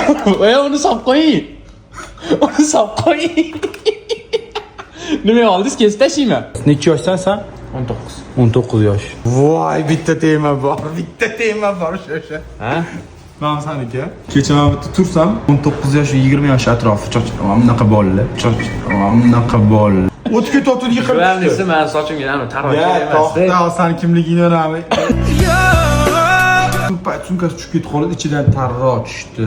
Uni solib qo'ying. Uni solib qo'ying. Nima oldingiz kesib tashlayman. Necha yoshsan sen? 19. 19 yosh. Voy, bitta tema bor. Bitta tema bor o'sha. Ha? Men saniki. Kecha men bitta tursam, 19 yosh, 20 yosh atrofi cho'chqaman. Bunaqa bolalar. Bunaqa bolalar. O'tga totib yiqilib. Bilamdingizmi, men sochimga nima tarvak Ya, emas. to'xta, sen kimligingni o'rnami? Sumka tushib ketib qoldi, ichidan tarroq tushdi.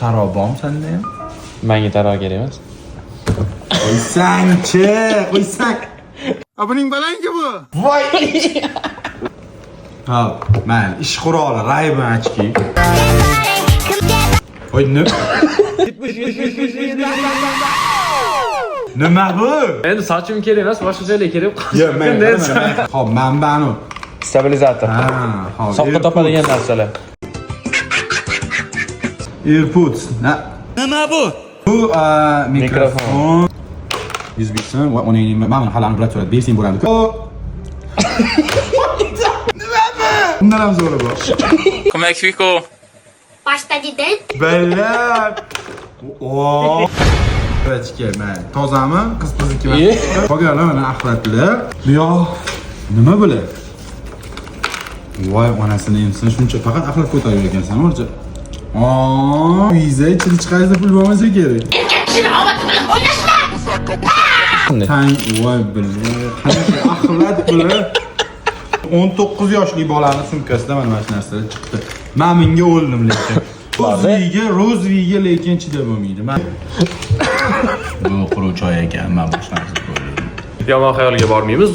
Tarroq bormi senda ham? Menga tarvak kerak emas. Qo'ysang-chi, qo'ysang. Buning balangi bu. Voy. Ha, men ish quroli, Ray-Ban ochki. Voy, nima bu? Endi sochim kerak emas, boshqa joylar kerak. Yo'q, men. Hop, manbani. Stabilizator. Ha, hop. Soqqa topadigan narsalar. AirPods. Nima bu? Bu mikrofon. 100 bitsin va uning men halani bilan so'rab bersang bo'ladi. Nima bu? Bundan ham zo'ri bor. Como é que ficou? Pasta de dente? Beyler. Oo. Ochka, men tozami? Qiz-qizniki men. Qolganlar mana axlatlar. Yo, nima bular? Voy, onasini emsin, shuncha faqat axlat ko'tarib ekansan, o'rcha. Viza ichini chiqarsa pul bo'lmasa kerak. Tang, voy billahi. Qanaqa axlat bular? 19 yoshli bolani sumkasida mana shu narsalar chiqdi. Men menga o'ldim lekin. Rozviga lekin chidab bo'lmaydi. Men bu quruq choy ekan, men boshqa narsa ko'rdim. Yomon xayolga bormaymiz.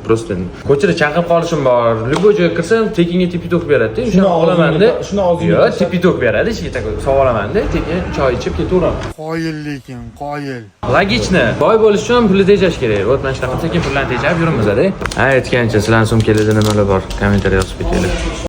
Просто ko'chada chaqirib qolishim bor. Любой joyga kirsam, tekinga tepitok beradi. Shuni olaman-da. Shuni og'zingga. Yo'q, tepitok beradi, ichga sog'ib olaman-da, tekin choy ichib ketaveraman. Qoyil lekin, qoyil. Logichni. Boy bo'lish uchun pulni tejash kerak. Вот mana shunaqa tekin pullarni tejab yuribmiz-da. Aytgancha sizlarning sumkalarda nimalar bor? Kommentariy yozib ketinglar.